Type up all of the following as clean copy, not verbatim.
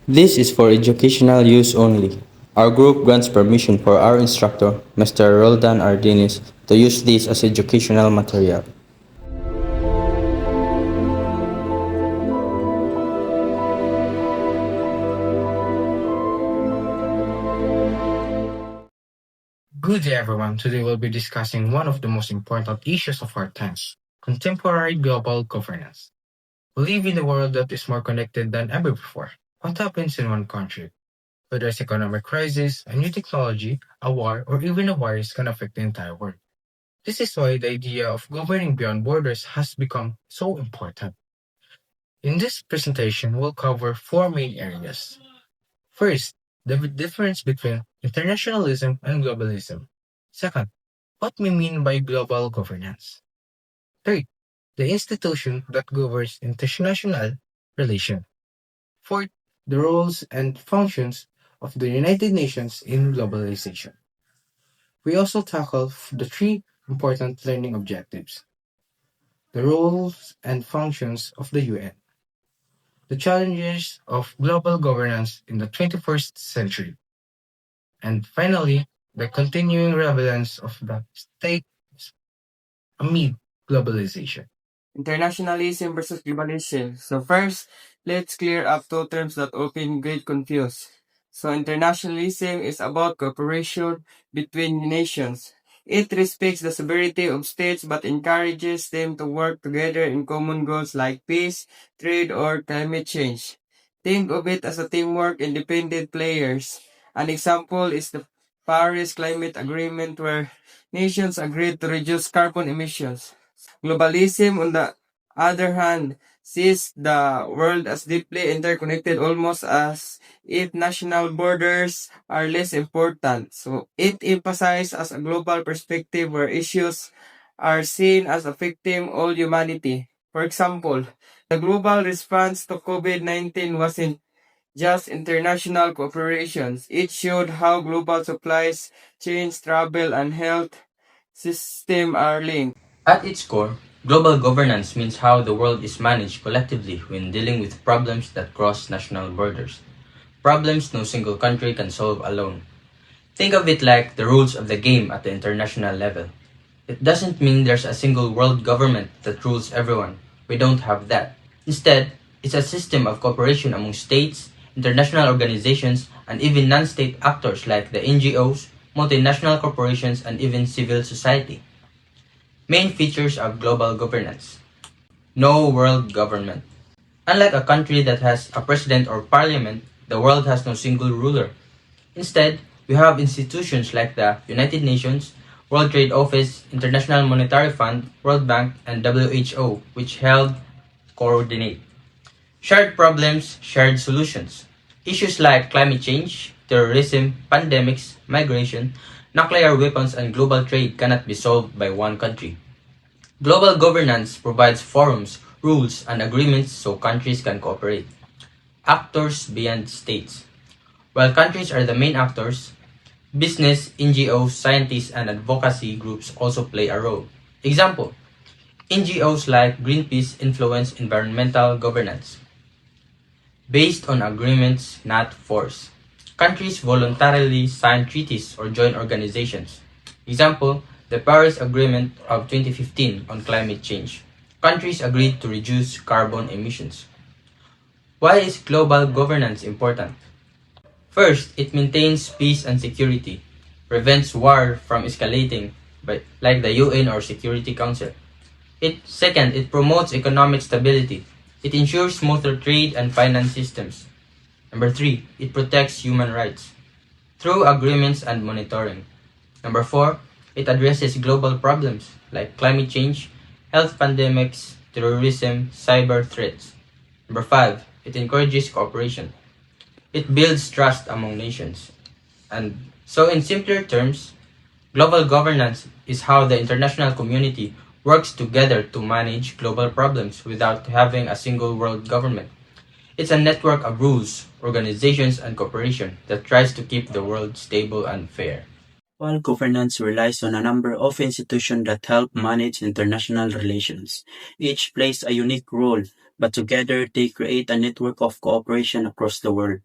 This is for educational use only. Our group grants permission for our instructor, Mr. Roldan Ardinis, to use this as educational material. Good day, everyone. Today we'll be discussing one of the most important issues of our times, contemporary global governance. We live in a world that is more connected than ever before. What happens in one country, whether it's economic crisis, a new technology, a war, or even a virus can affect the entire world. This is why the idea of governing beyond borders has become so important. In this presentation, we'll cover four main areas. First, the difference between internationalism and globalism. Second, what we mean by global governance. Third, the institution that governs international relations. Fourth, the roles and functions of the United Nations in globalization. We also tackle the three important learning objectives, the roles and functions of the UN, the challenges of global governance in the 21st century, and finally, the continuing relevance of the state amid globalization. Internationalism versus globalism. So first, let's clear up two terms that often get confused. So internationalism is about cooperation between nations. It respects the sovereignty of states but encourages them to work together in common goals like peace, trade, or climate change. Think of it as a teamwork independent players. An example is the Paris Climate Agreement where nations agreed to reduce carbon emissions. Globalism, on the other hand, sees the world as deeply interconnected, almost as if national borders are less important. So it emphasizes as a global perspective where issues are seen as affecting all humanity. For example, the global response to COVID-19 wasn't just international cooperations. It showed how global supplies, chains, travel, and health system are linked. At its core, global governance means how the world is managed collectively when dealing with problems that cross national borders. Problems no single country can solve alone. Think of it like the rules of the game at the international level. It doesn't mean there's a single world government that rules everyone. We don't have that. Instead, it's a system of cooperation among states, international organizations, and even non-state actors like the NGOs, multinational corporations, and even civil society. Main features of global governance. No world government. Unlike a country that has a president or parliament, the world has no single ruler. Instead, we have institutions like the United Nations, World Trade Office, International Monetary Fund, World Bank, and WHO, which help coordinate. Shared problems, shared solutions. Issues like climate change, terrorism, pandemics, migration, nuclear weapons, and global trade cannot be solved by one country. Global governance provides forums, rules, and agreements so countries can cooperate. Actors beyond states. While countries are the main actors, business, NGOs, scientists, and advocacy groups also play a role. Example, NGOs like Greenpeace influence environmental governance based on agreements, not force. Countries voluntarily sign treaties or join organizations. Example, the Paris Agreement of 2015 on climate change. Countries agreed to reduce carbon emissions. Why is global governance important? First, it maintains peace and security, prevents war from escalating, like the UN or Security Council. Second, it promotes economic stability. It ensures smoother trade and finance systems. Number three, it protects human rights through agreements and monitoring. Number four, it addresses global problems like climate change, health pandemics, terrorism, cyber threats. Number five, it encourages cooperation. It builds trust among nations. And so, in simpler terms, global governance is how the international community works together to manage global problems without having a single world government. It's a network of rules, organizations, and cooperation that tries to keep the world stable and fair. While governance relies on a number of institutions that help manage international relations, each plays a unique role. but together they create a network of cooperation across the world.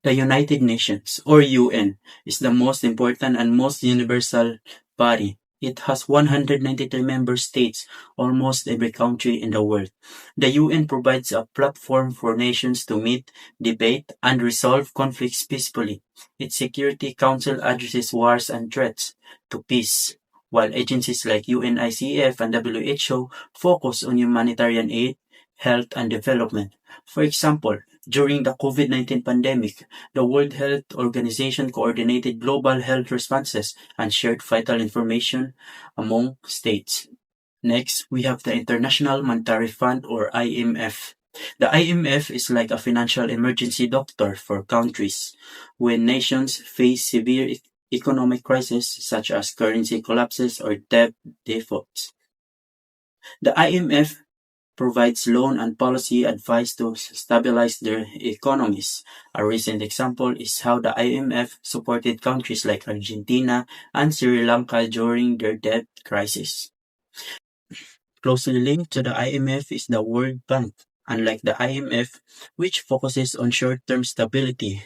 The United Nations, or UN, is the most important and most universal body. It has 193 member states, almost every country in the world. The UN provides a platform for nations to meet, debate, and resolve conflicts peacefully. Its Security Council addresses wars and threats to peace, while agencies like UNICEF and WHO focus on humanitarian aid, health, and development. For example, during the COVID-19 pandemic, the World Health Organization coordinated global health responses and shared vital information among states. Next, we have the International Monetary Fund, or IMF. The IMF is like a financial emergency doctor for countries. When nations face severe economic crises such as currency collapses or debt defaults, the IMF provides loan and policy advice to stabilize their economies. A recent example is how the IMF supported countries like Argentina and Sri Lanka during their debt crisis. Closely linked to the IMF is the World Bank. Unlike the IMF, which focuses on short-term stability,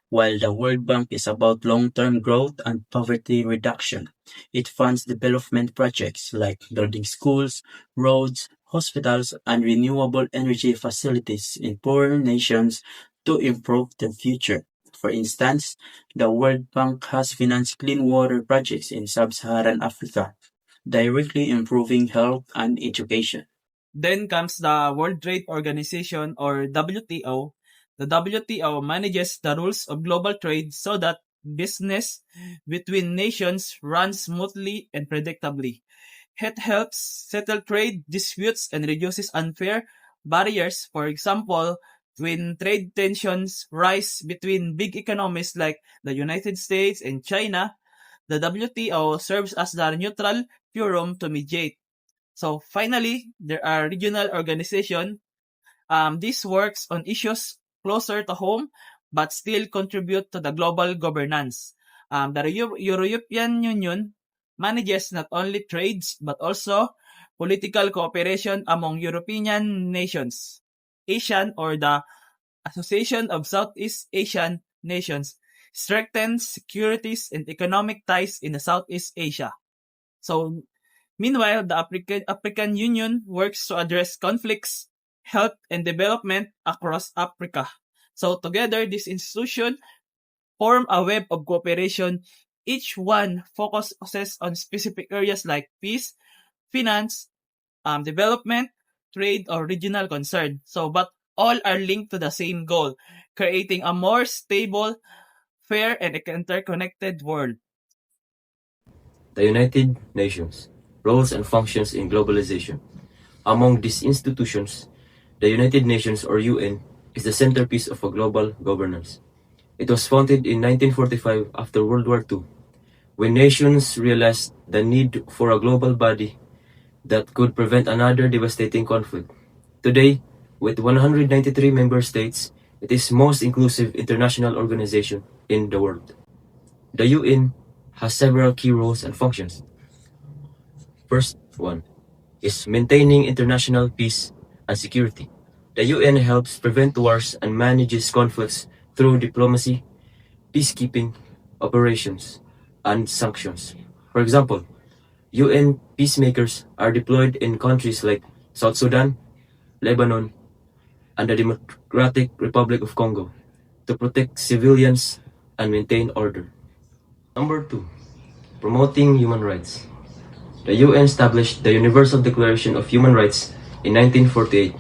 while the World Bank is about long-term growth and poverty reduction. It funds development projects like building schools, roads, hospitals, and renewable energy facilities in poorer nations to improve their future. For instance, the World Bank has financed clean water projects in sub-Saharan Africa, directly improving health and education. Then comes the World Trade Organization, or WTO. The WTO manages the rules of global trade so that business between nations runs smoothly and predictably. It helps settle trade disputes and reduces unfair barriers. For example, when trade tensions rise between big economies like the United States and China, the WTO serves as the neutral forum to mediate. So finally, there are regional organizations. This works on issues closer to home but still contribute to the global governance. The European Union manages not only trades but also political cooperation among European nations. ASEAN, or the Association of Southeast Asian Nations, strengthens securities and economic ties in the Southeast Asia. So, meanwhile, the African Union works to address conflicts, health, and development across Africa. So together, these institutions form a web of cooperation. Each one focuses on specific areas like peace, finance, development, trade, or regional concern. So, but all are linked to the same goal, creating a more stable, fair, and interconnected world. The United Nations, roles and functions in globalization. Among these institutions, the United Nations, or UN, is the centerpiece of a global governance. It was founded in 1945 after World War II, when nations realized the need for a global body that could prevent another devastating conflict. Today, with 193 member states, it is the most inclusive international organization in the world. The UN has several key roles and functions. First one is maintaining international peace and security. The UN helps prevent wars and manages conflicts through diplomacy, peacekeeping operations, and sanctions. For example, UN peacemakers are deployed in countries like South Sudan, Lebanon, and the Democratic Republic of Congo to protect civilians and maintain order. Number 2. Promoting human rights. The UN established the Universal Declaration of Human Rights in 1948,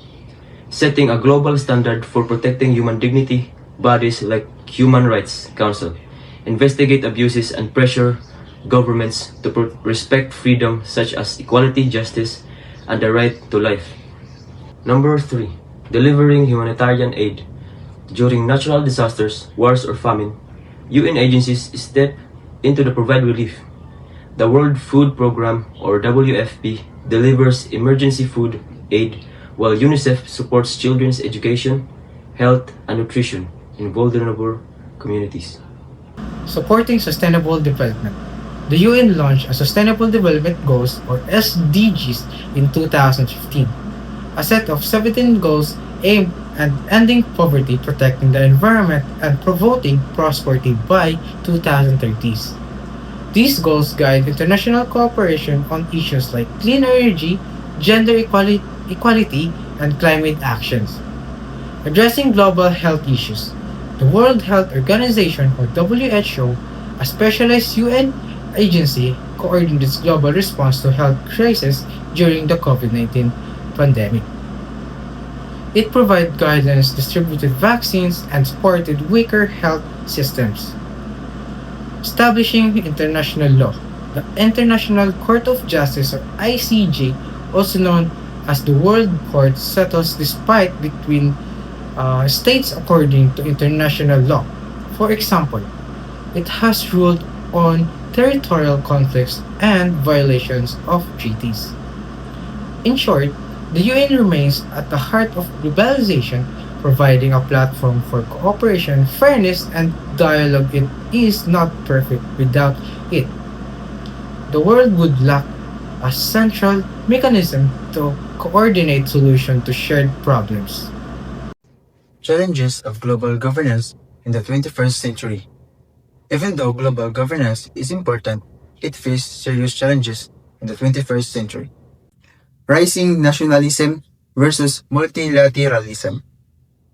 setting a global standard for protecting human dignity. Bodies like Human Rights Council investigate abuses and pressure governments to respect freedom such as equality, justice, and the right to life. Number 3. Delivering humanitarian aid. During natural disasters, wars, or famine, UN agencies step in to provide relief. The World Food Programme, or WFP, delivers emergency food aid, while UNICEF supports children's education, health, and nutrition in vulnerable communities. Supporting sustainable development. The UN launched a Sustainable Development Goals, or SDGs, in 2015. a set of 17 goals aimed at ending poverty, protecting the environment, and promoting prosperity by 2030s. These goals guide international cooperation on issues like clean energy, equality, and climate actions. Addressing global health issues. The World Health Organization or WHO, a specialized UN agency, coordinates global response to health crises during the COVID-19 pandemic. It provided guidance, distributed vaccines, and supported weaker health systems. Establishing international law. The International Court of Justice or ICJ, also known as the World Court, settles dispute between states according to international law. For example, it has ruled on territorial conflicts and violations of treaties. In short, the UN remains at the heart of globalization, providing a platform for cooperation, fairness, and dialogue. It is not perfect without it. The world would lack a central mechanism to coordinate solutions to shared problems. Challenges of global governance in the 21st century. Even though global governance is important, it faces serious challenges in the 21st century. Rising nationalism versus multilateralism.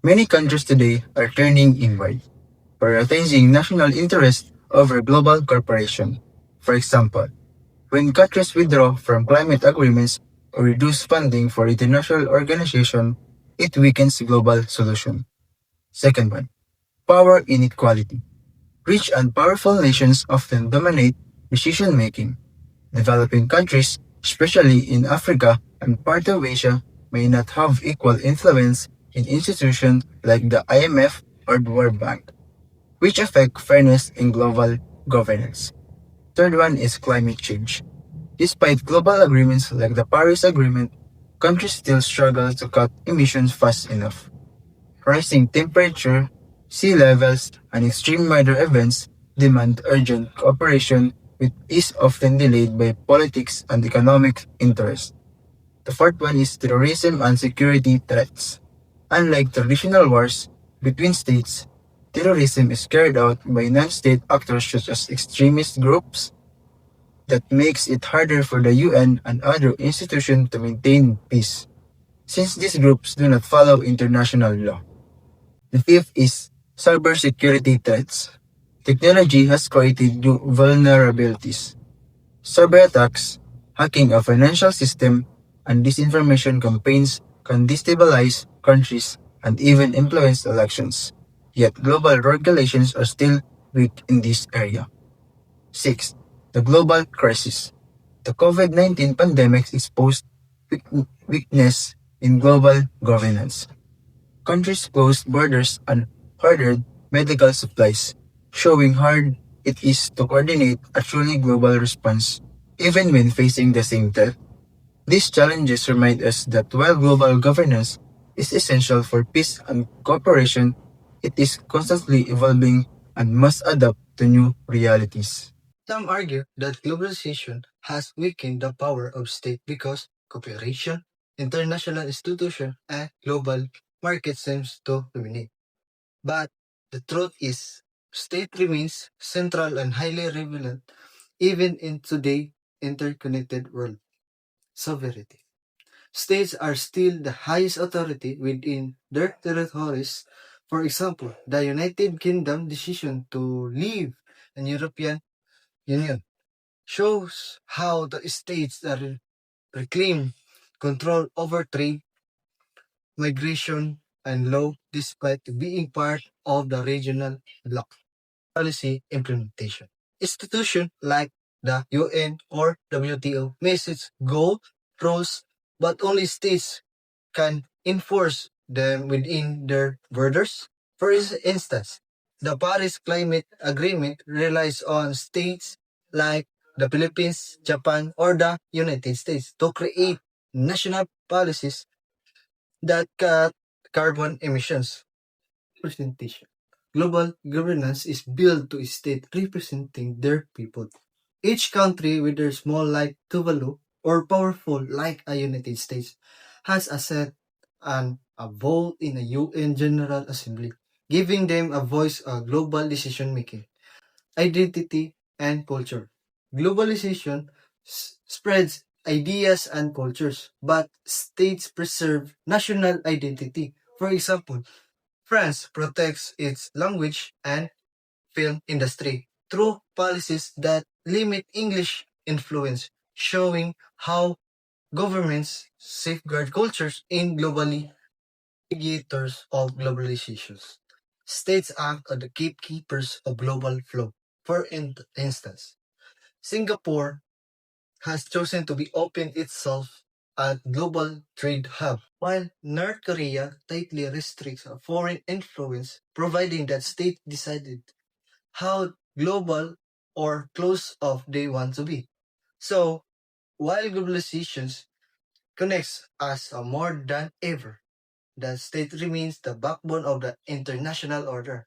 Many countries today are turning inward, prioritizing national interest over global cooperation. For example, when countries withdraw from climate agreements or reduce funding for international organizations, it weakens global solution. Second one, power inequality. Rich and powerful nations often dominate decision making. Developing countries, especially in Africa and part of Asia, may not have equal influence in institutions like the IMF or the World Bank, which affect fairness in global governance. Third one is climate change. Despite global agreements like the Paris Agreement, countries still struggle to cut emissions fast enough. Rising temperature, sea levels, and extreme weather events demand urgent cooperation, which is often delayed by politics and economic interests. The fourth one is terrorism and security threats. Unlike traditional wars between states, terrorism is carried out by non-state actors such as extremist groups that makes it harder for the UN and other institutions to maintain peace, since these groups do not follow international law. The fifth is cybersecurity threats. Technology has created new vulnerabilities. Cyber attacks, hacking a financial system, and disinformation campaigns can destabilize countries and even influence elections. Yet global regulations are still weak in this area. Sixth, the global crisis. The COVID-19 pandemic exposed weakness in global governance. Countries closed borders and ordered medical supplies, showing hard it is to coordinate a truly global response, even when facing the same threat. These challenges remind us that while global governance is essential for peace and cooperation, it is constantly evolving and must adapt to new realities. Some argue that globalization has weakened the power of state because cooperation, international institutions, and global markets seems to dominate. But the truth is, state remains central and highly relevant even in today's interconnected world. Sovereignty. States are still the highest authority within their territories. For example, the United Kingdom decision to leave the European Union shows how the states are reclaim control over trade, migration, and law despite being part of the regional bloc. Policy implementation. Institutions like the UN or WTO may set goals, rules, but only states can enforce them within their borders. For instance, the Paris Climate Agreement relies on states like the Philippines, Japan, or the United States to create national policies that cut carbon emissions. Representation. Global governance is built to state representing their people. Each country, whether small like Tuvalu or powerful like a United States, has a set and a vote in the UN General Assembly, giving them a voice of global decision making, identity, and culture. Globalization spreads ideas and cultures, but states preserve national identity. For example, France protects its language and film industry through policies that limit English influence, showing how governments safeguard cultures in globally mediators of globalizations. States act as the gatekeepers of global flow. For instance, Singapore has chosen to be open itself as global trade hub, while North Korea tightly restricts foreign influence, providing that states decided how global or close off they want to be. So, while globalization connects us more than ever, the state remains the backbone of the international order,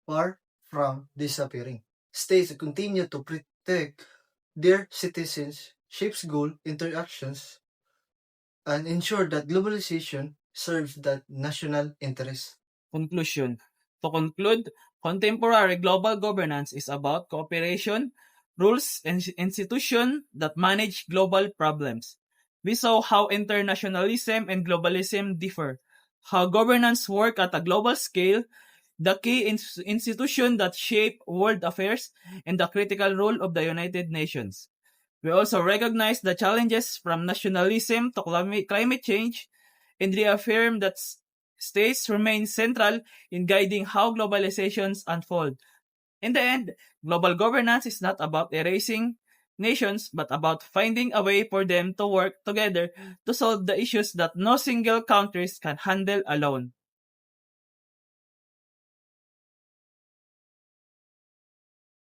far from disappearing. States continue to protect their citizens, shapes goal interactions, and ensure that globalization serves the national interest. Conclusion. To conclude, contemporary global governance is about cooperation, rules, and institutions that manage global problems. We saw how internationalism and globalism differ, how governance work at a global scale, the key institution that shape world affairs, and the critical role of the United Nations. We also recognize the challenges from nationalism to climate change and reaffirm that states remain central in guiding how globalizations unfold. In the end, global governance is not about erasing nations but about finding a way for them to work together to solve the issues that no single countries can handle alone.